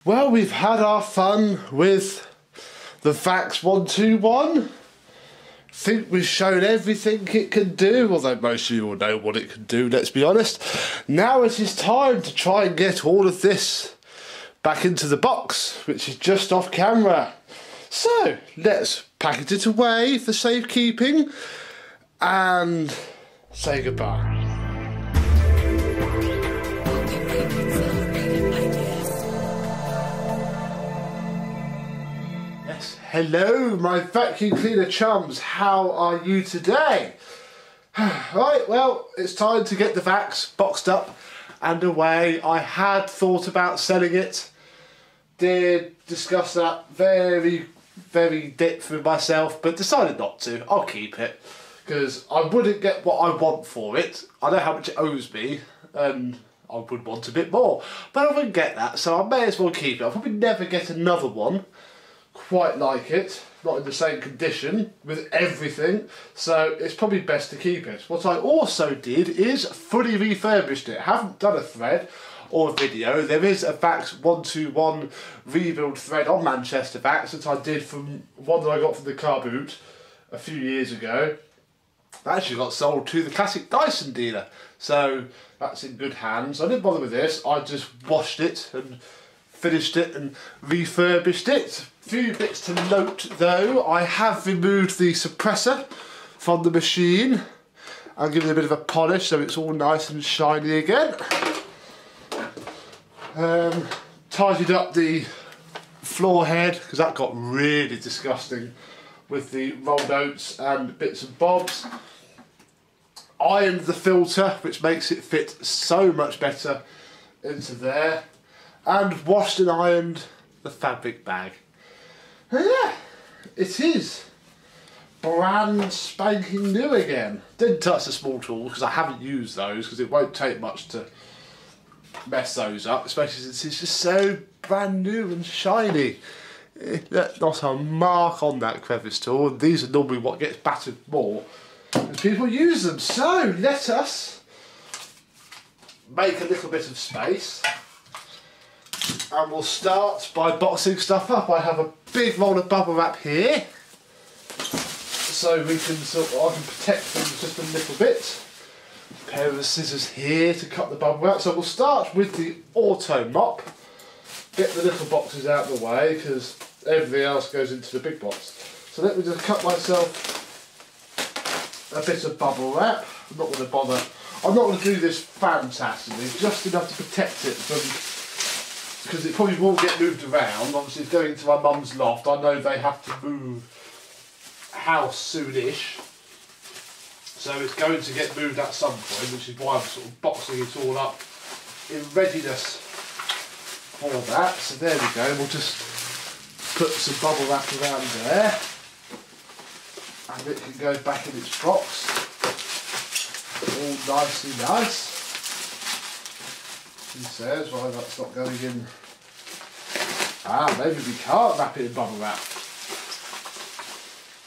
Well, we've had our fun with the Vax 121. I think we've shown everything it can do, although most of you will know what it can do, let's be honest. Now it is time to try and get all of this back into the box, which is just off camera. So, let's package it away for safekeeping and say goodbye. Hello, my vacuum cleaner chums, how are you today? Right, well, it's time to get the Vax boxed up and away. I had thought about selling it, did discuss that very depth with myself, but decided not to. I'll keep it, because I wouldn't get what I want for it. I know how much it owes me, and I would want a bit more, but I wouldn't get that, so I may as well keep it. I'll probably never get another one quite like it, not in the same condition with everything, so it's probably best to keep it. What I also did is fully refurbished it. I haven't done a thread or a video. There is a Vax 121 rebuild thread on Manchester Vax that I did from one that I got from the car boot a few years ago. That actually got sold to the classic Dyson dealer, so that's in good hands. I didn't bother with this, I just washed it and finished it and refurbished it. Few bits to note though. I have removed the suppressor from the machine and given it a bit of a polish so it's all nice and shiny again. Tidied up the floor head because that got really disgusting with the rolled oats and bits and bobs. Ironed the filter, which makes it fit so much better into there, and washed and ironed the fabric bag. Yeah, it is brand spanking new again. Didn't touch the small tools because I haven't used those, because it won't take much to mess those up, especially since it's just so brand new and shiny. Not a mark on that crevice tool, and these are normally what gets battered more as people use them. So let us make a little bit of space. And we'll start by boxing stuff up. I have a big roll of bubble wrap here, so we can I can protect things just a little bit. A pair of scissors here to cut the bubble wrap. So we'll start with the auto mop. Get the little boxes out of the way because everything else goes into the big box. So let me just cut myself a bit of bubble wrap. I'm not going to bother. I'm not going to do this fantastically, just enough to protect it from, because it probably will get moved around. Obviously it's going to my mum's loft. I know they have to move house soonish, so it's going to get moved at some point, which is why I'm sort of boxing it all up in readiness for that. So there we go, we'll just put some bubble wrap around there and it can go back in its box all nicely nice. He says, well, that's not going in. Ah, maybe we can't wrap it in bubble wrap,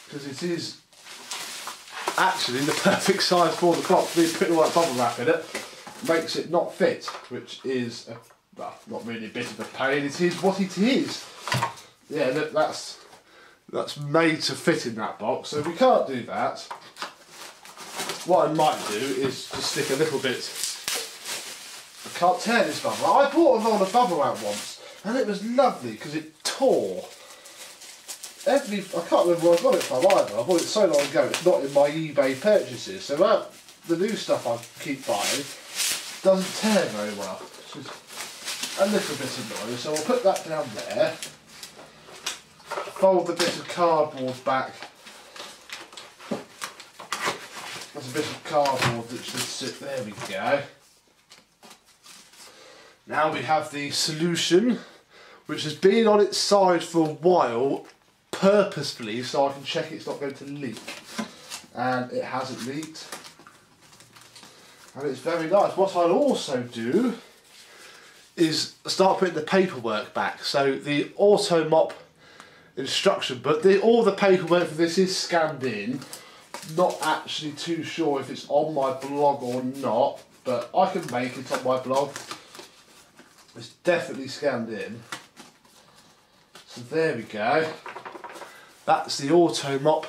because it is actually the perfect size for the box. Me putting all that bubble wrap in it makes it not fit, which is well, not really a bit of a pain. It is what it is. Yeah, look, that's made to fit in that box, so we can't do that. What I might do is just stick a little bit. I can't tear this bubble. I bought a roll of bubble wrap once, and it was lovely because it tore. I can't remember where I got it from either. I bought it so long ago. It's not in my eBay purchases. So the new stuff I keep buying doesn't tear very well. It's a little bit annoying. So I'll put that down there. Fold the bit of cardboard back. There's a bit of cardboard that should sit. There we go. Now we have the solution, which has been on its side for a while, purposefully, so I can check it's not going to leak. And it hasn't leaked. And it's very nice. What I'll also do is start putting the paperwork back. So the auto mop instruction book, all the paperwork for this is scanned in. Not actually too sure if it's on my blog or not, but I can make it on my blog. It's definitely scanned in. So there we go. That's the auto mop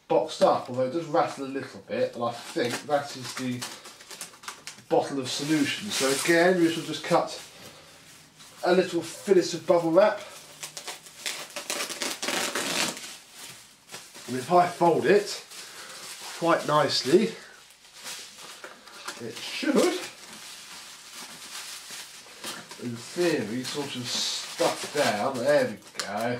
boxed up, although it does rattle a little bit, and I think that is the bottle of solution. So again, we shall just cut a little fillet of bubble wrap, and if I fold it quite nicely, it should, in theory, sort of stuck down. There we go.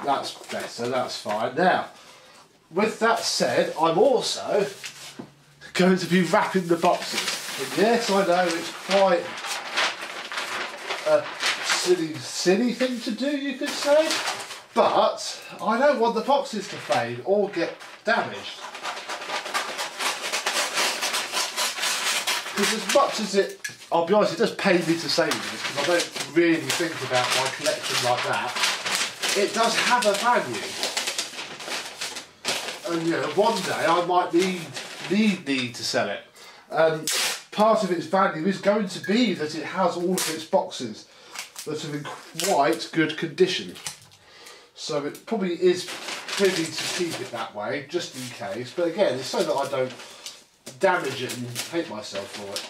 That's better, that's fine. Now, with that said, I'm also going to be wrapping the boxes. And yes, I know it's quite a silly thing to do, you could say, but I don't want the boxes to fade or get damaged. Because as much as it, I'll be honest, it does pain me to say this, because I don't really think about my collection like that. It does have a value, and you know, one day I might need to sell it. And part of its value is going to be that it has all of its boxes that are in quite good condition. So it probably is privy to keep it that way, just in case. But again, it's so that I don't damage it and hate myself for it.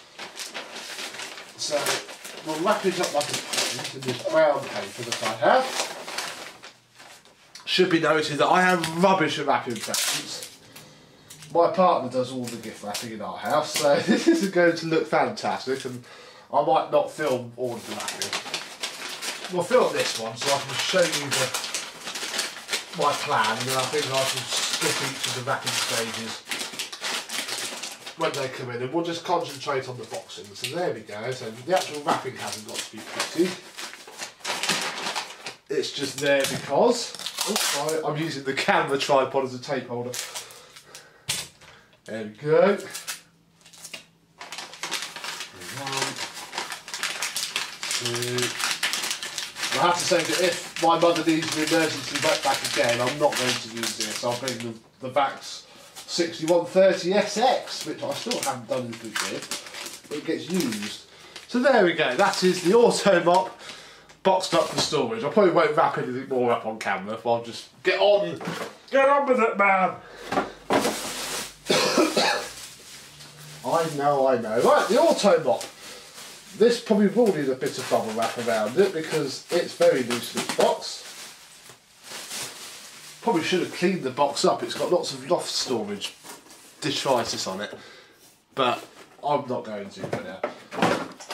So we'll wrap it up like a present in this brown paper that I have. Should be noted that I am rubbish at wrapping presents. My partner does all the gift wrapping in our house, so this is going to look fantastic, and I might not film all of the wrapping. We'll film this one so I can show you my plan, and then I think I can skip each of the wrapping stages when they come in, and we'll just concentrate on the boxing. So there we go. So the actual wrapping hasn't got to be pretty. It's just there because I'm using the camera tripod as a tape holder. There we go. 1, 2. I have to say that if my mother needs an emergency wetback again, I'm not going to use this. I'll bring the Vax 6130 SX, which I still haven't done anything with, but it gets used. So there we go. That is the auto mop boxed up for storage. I probably won't wrap anything more up on camera, but I'll just get on with it, man. I know. Right, the auto mop. This probably will need a bit of bubble wrap around it because it's very loose in its box. Probably should have cleaned the box up. It's got lots of loft storage detritus on it, but I'm not going to for now.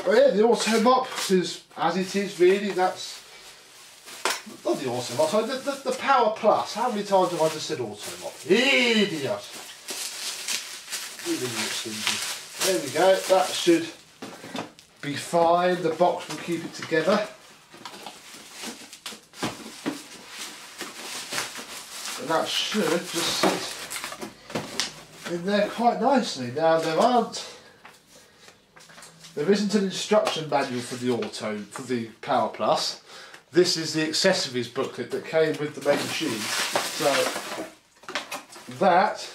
But yeah, the auto mop is as it is really. That's not the auto mop, sorry, the Power Plus. How many times have I just said auto mop? Idiot! There we go, that should be fine. The box will keep it together. And that should just sit in there quite nicely. Now there isn't an instruction manual for the Power Plus. This is the accessories booklet that came with the main machine. So that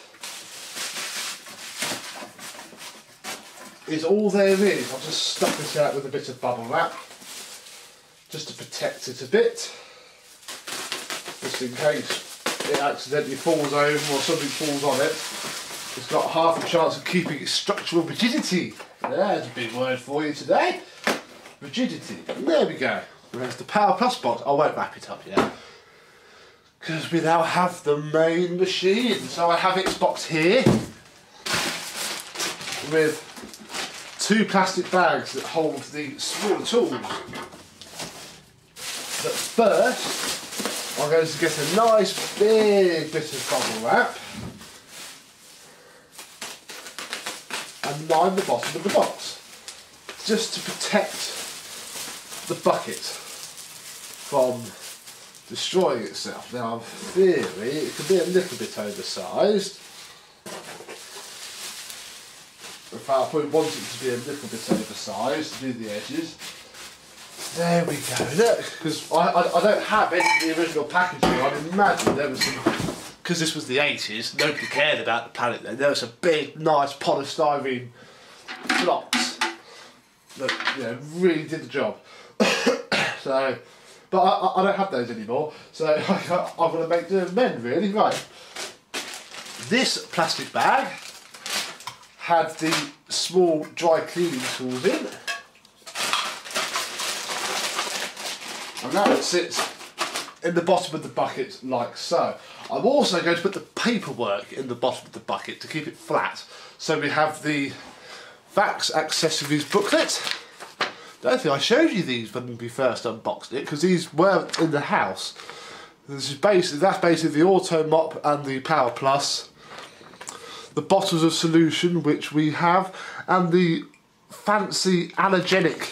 is all there is. I've just stuck it out with a bit of bubble wrap just to protect it a bit, just in case it accidentally falls over or something falls on it. It's got half a chance of keeping its structural rigidity. There's a big word for you today. Rigidity. And there we go. There's the Power Plus box. I won't wrap it up yet, because we now have the main machine. So I have its box here with 2 plastic bags that hold the smaller tools. But first, I'm going to get a nice big bit of bubble wrap and line the bottom of the box, just to protect the bucket from destroying itself. Now in theory it could be a little bit oversized. In fact, I probably want it to be a little bit oversized to do the edges. There we go, look, because I don't have any of the original packaging. I'd imagine there was some, because this was the 80s, nobody cared about the palette then. There was a big, nice polystyrene blocks that, you know, really did the job. So, but I don't have those anymore, so I'm going to make the men really. Right, this plastic bag had the small dry cleaning tools in, and now it sits in the bottom of the bucket like so. I'm also going to put the paperwork in the bottom of the bucket to keep it flat. So we have the Vax accessories booklet. I don't think I showed you these when we first unboxed it, because these were in the house. This is that's basically the Auto Mop and the Power Plus, the bottles of solution which we have, and the fancy allergenic,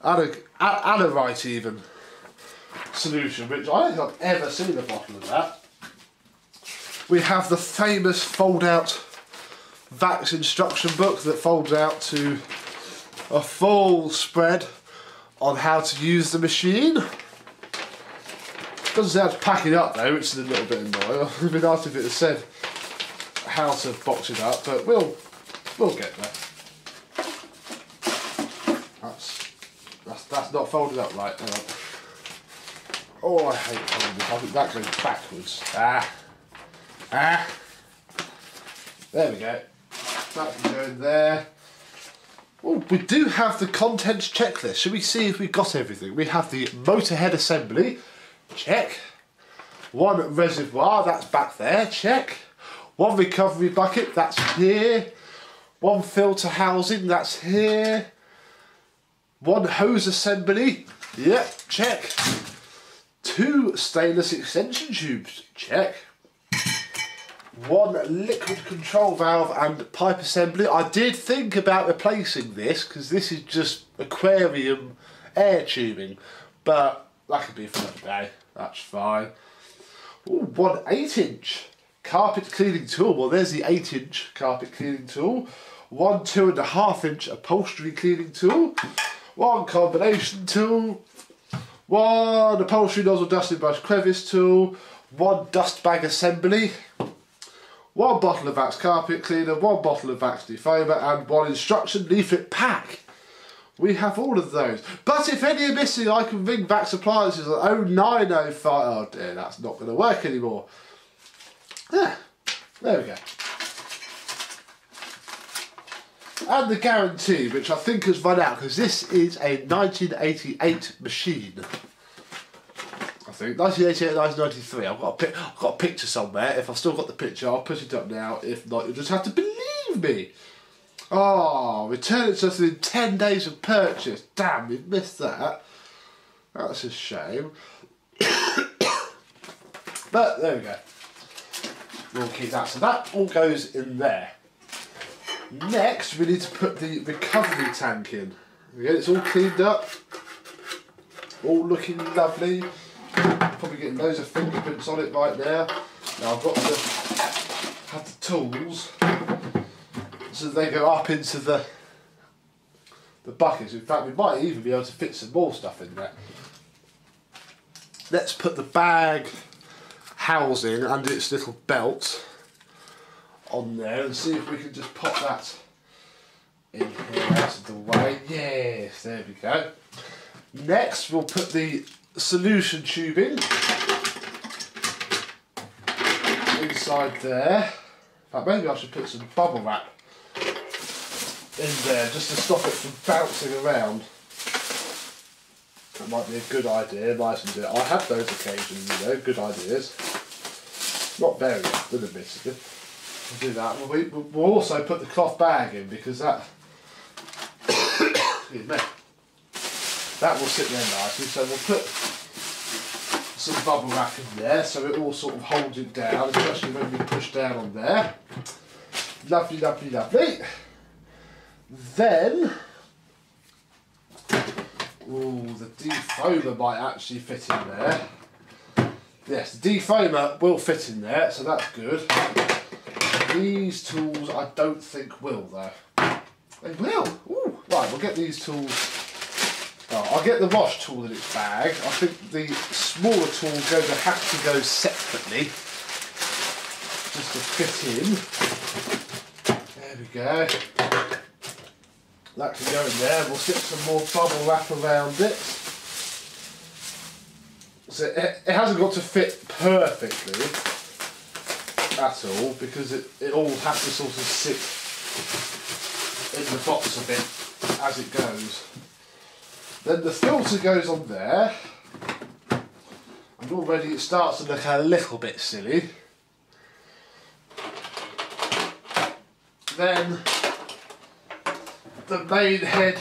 allerite even, solution, which I don't think I've ever seen a bottle of that. We have the famous fold-out Vax instruction book that folds out to a full spread on how to use the machine. Doesn't say how to pack it up though, which is a little bit annoying. It'd be nice if it had said how to box it up, but we'll get there. That's not folded up right. Hang on. Oh, I hate folding this. I think that goes backwards. There we go. That can go in there. Oh, we do have the contents checklist. Should we see if we've got everything? We have the motor head assembly. Check. One reservoir, that's back there. Check. One recovery bucket, that's here. One filter housing, that's here. One hose assembly. Yep, check. Two stainless extension tubes. Check. One liquid control valve and pipe assembly. I did think about replacing this because this is just aquarium air tubing, but that could be for another day. That's fine. Ooh, one 8-inch carpet cleaning tool. Well, there's the 8-inch carpet cleaning tool. One 2.5-inch upholstery cleaning tool. One combination tool. One upholstery nozzle dusting brush crevice tool. One dust bag assembly. One bottle of Vax carpet cleaner, one bottle of Vax defoamer, and one instruction leaflet pack. We have all of those. But if any are missing, I can ring Vax Appliances at 0905. Oh dear, that's not going to work anymore. There we go. And the guarantee, which I think has run out, because this is a 1988 machine. I think 1988, 1993. I've got a picture somewhere. If I've still got the picture, I'll put it up now. If not, you'll just have to believe me. Oh, return it to us within 10 days of purchase. Damn, we've missed that. That's a shame. But there we go. We'll keep that. So that all goes in there. Next, we need to put the recovery tank in. Okay, it's all cleaned up. All looking lovely. Probably getting loads of fingerprints on it right now. Now I've got to have the tools so they go up into the buckets. In fact, we might even be able to fit some more stuff in there. Let's put the bag housing under its little belt on there and see if we can just pop that in here out of the way. Yes, there we go. Next, we'll put the solution tubing inside there. In fact, maybe I should put some bubble wrap in there just to stop it from bouncing around. That might be a good idea, nice and good. I have those occasions, you know, good ideas. Not very often, admittedly. We'll do that. We'll also put the cloth bag in because that, excuse me, that will sit there nicely. So we'll put some bubble wrap in there so it all sort of holds it down, especially when we push down on there. Lovely, lovely, lovely. Then, ooh, the defoamer might actually fit in there. Yes, the defoamer will fit in there, so that's good. These tools I don't think will though. They will! Ooh. Right, we'll get these tools. Oh, I'll get the wash tool in its bag. I think the smaller tool is going to have to go separately just to fit in. There we go. That can go in there. We'll stick some more bubble wrap around it. So it hasn't got to fit perfectly at all, because it all has to sort of sit in the box a bit as it goes. Then the filter goes on there, and already it starts to look a little bit silly. Then the main head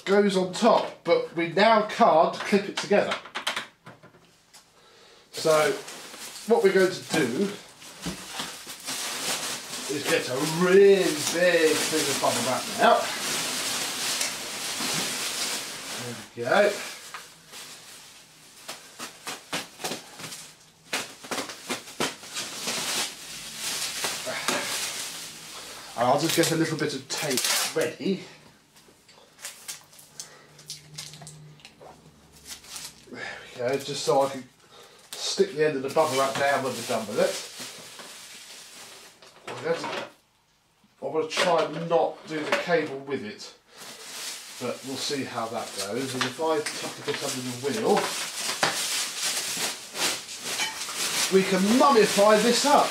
goes on top, but we now can't clip it together. So what we're going to do is get a really big thing of bubble wrap now. There we go. And I'll just get a little bit of tape ready. There we go, just so I can stick the end of the bubble wrap down when we're done with it. I'm going to try and not do the cable with it, but we'll see how that goes. And if I tuck a bit under the wheel, we can mummify this up,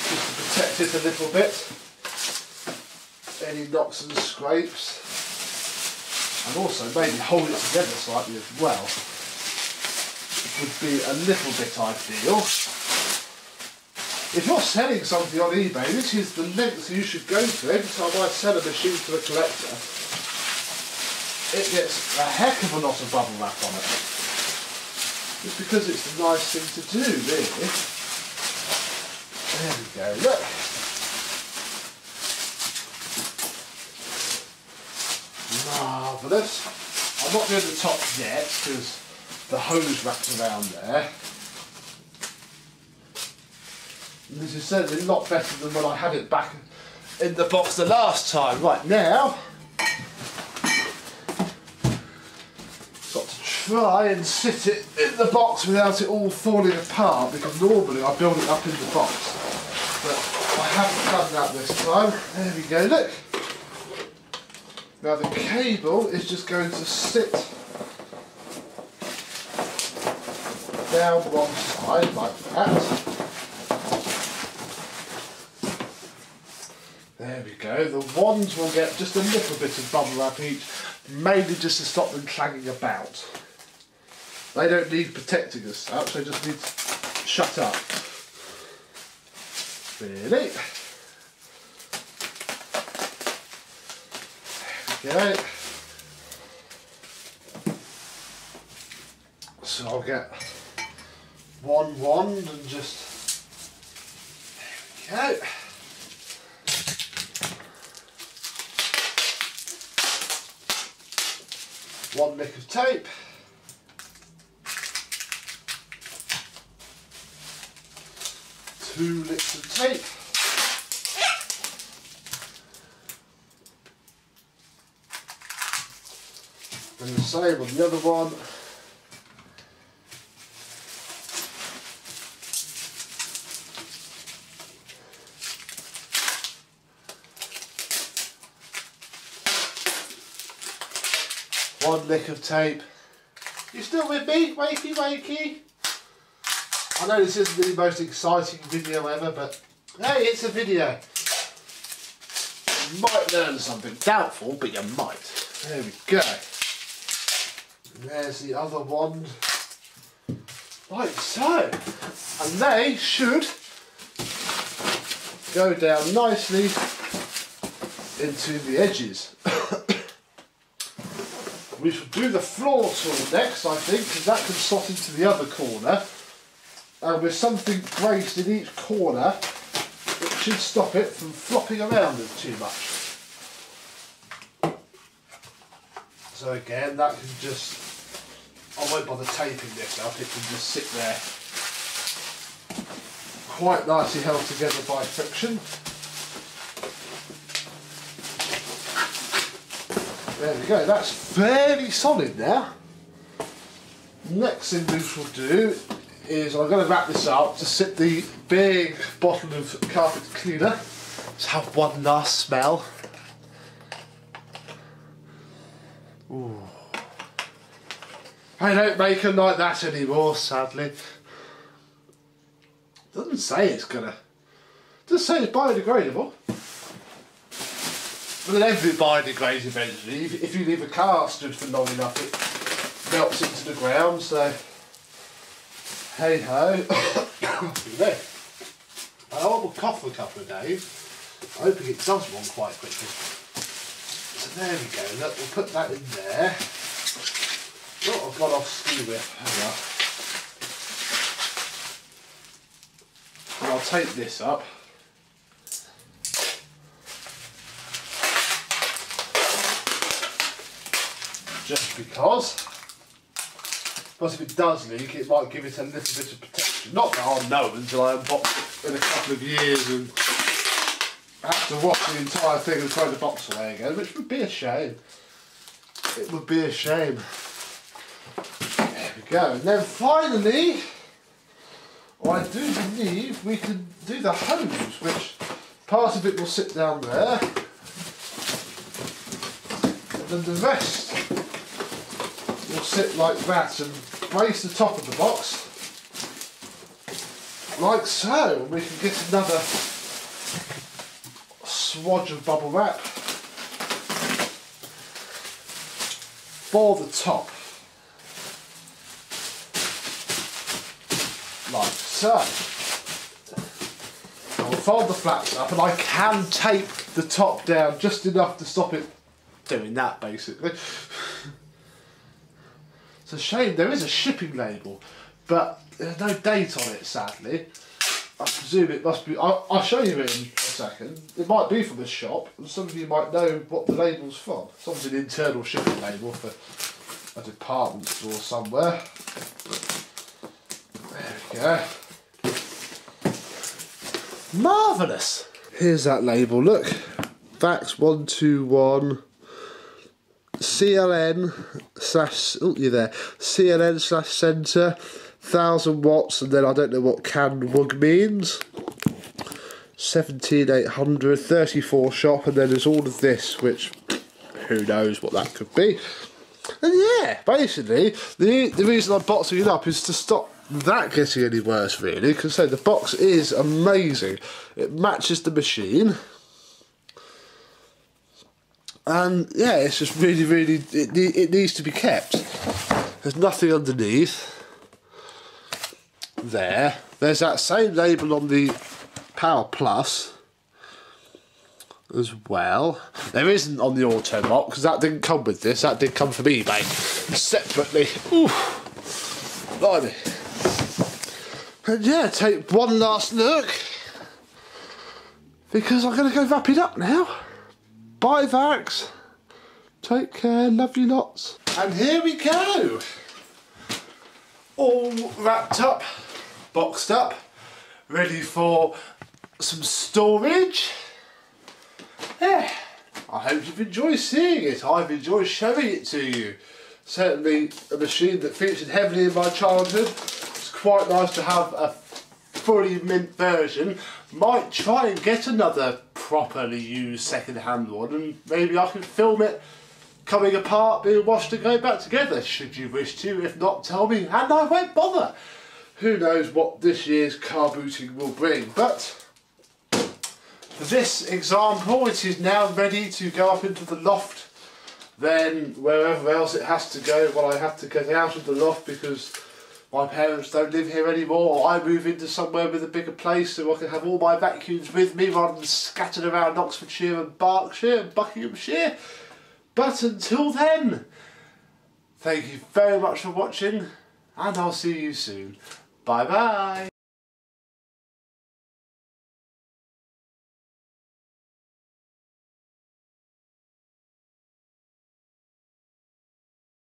just to protect it a little bit. Any knocks and scrapes, and also maybe hold it together slightly as well would be a little bit ideal. If you're selling something on eBay, this is the length you should go to. Every time I sell a machine to a collector, it gets a heck of a lot of bubble wrap on it. Just because it's a nice thing to do, really. There we go, look. Marvellous. I'm not doing the top yet because the hose wraps around there. And this is certainly a lot better than when I had it back in the box the last time. Right now, got to try and sit it in the box without it all falling apart, because normally I build it up in the box. But I haven't done that this time. There we go, look. Now the cable is just going to sit down one side like that. There we go. The wands will get just a little bit of bubble wrap each, mainly just to stop them clanging about. They don't need protecting as such, they just need to shut up. Really? Okay, so I'll get one wand and just, there we go. One lick of tape. Two licks of tape. And the same on the other one. One lick of tape. You still with me? Wakey, wakey. I know this isn't the most exciting video ever, but hey, it's a video. You might learn something. Doubtful, but you might. There we go. And there's the other wand. Like so. And they should go down nicely into the edges. We shall do the floor tool next, I think, because that can slot into the other corner. And with something braced in each corner, it should stop it from flopping around too much. So again, that can just, I won't bother taping this up, it can just sit there quite nicely held together by friction. There we go, that's fairly solid now. Next thing we shall do is I'm going to wrap this up to sit the big bottle of carpet cleaner Let's have one last smell. Ooh. I don't make them like that anymore, sadly. Doesn't say it's gonna. Doesn't say it's biodegradable. But then everything biodegrades eventually. If you leave a car stood for long enough, it melts into the ground. So, hey ho. Yeah. I will cough for a couple of days. I'm hoping it does one quite quickly. So there we go. Look, we'll put that in there. Oh, I've gone off ski whip. Hang on. And I'll take this up. Just because. But if it does leak, it might give it a little bit of protection. Not that I'll know until I unbox it in a couple of years and have to wash the entire thing and throw the box away again, which would be a shame. It would be a shame. There we go. And then finally, I do believe we can do the hose, which part of it will sit down there, and then the rest will sit like that and brace the top of the box like so, and we can get another swatch of bubble wrap for the top like so. I'll fold the flaps up and I can tape the top down just enough to stop it doing that basically. It's a shame there is a shipping label, but there's no date on it, sadly. I presume it must be. I'll show you it in a second. It might be from a shop, and some of you might know what the label's from. It's an internal shipping label for a department store somewhere. There we go. Marvellous! Here's that label, look. Vax 121. CLN slash, oh you're there, CLN slash centre, 1000 watts, and then I don't know what canned wug means, 17800, 34 shop, and then there's all of this, which who knows what that could be. And yeah, basically, the reason I'm boxing it up is to stop that getting any worse really, because the box is amazing. It matches the machine. And yeah, it's just really, it needs to be kept. There's nothing underneath. There's that same label on the Power Plus as well. There isn't on the Auto Lock because that didn't come with this. That did come from eBay separately. Ooh, blimey. And yeah, take one last look because I'm going to go wrap it up now. Bye Vax, take care, love you lots. And here we go, all wrapped up, boxed up, ready for some storage. Yeah, I hope you've enjoyed seeing it. I've enjoyed showing it to you. Certainly a machine that featured heavily in my childhood. It's quite nice to have a fully mint version. Might try and get another properly used second-hand one, and maybe I can film it coming apart, being washed and going back together, should you wish to. If not, tell me and I won't bother. Who knows what this year's car booting will bring, but for this example it is now ready to go up into the loft, then wherever else it has to go. Well, I have to get out of the loft because my parents don't live here anymore, or I move into somewhere with a bigger place so I can have all my vacuums with me rather than scattered around Oxfordshire and Berkshire and Buckinghamshire. But until then, thank you very much for watching, and I'll see you soon. Bye bye.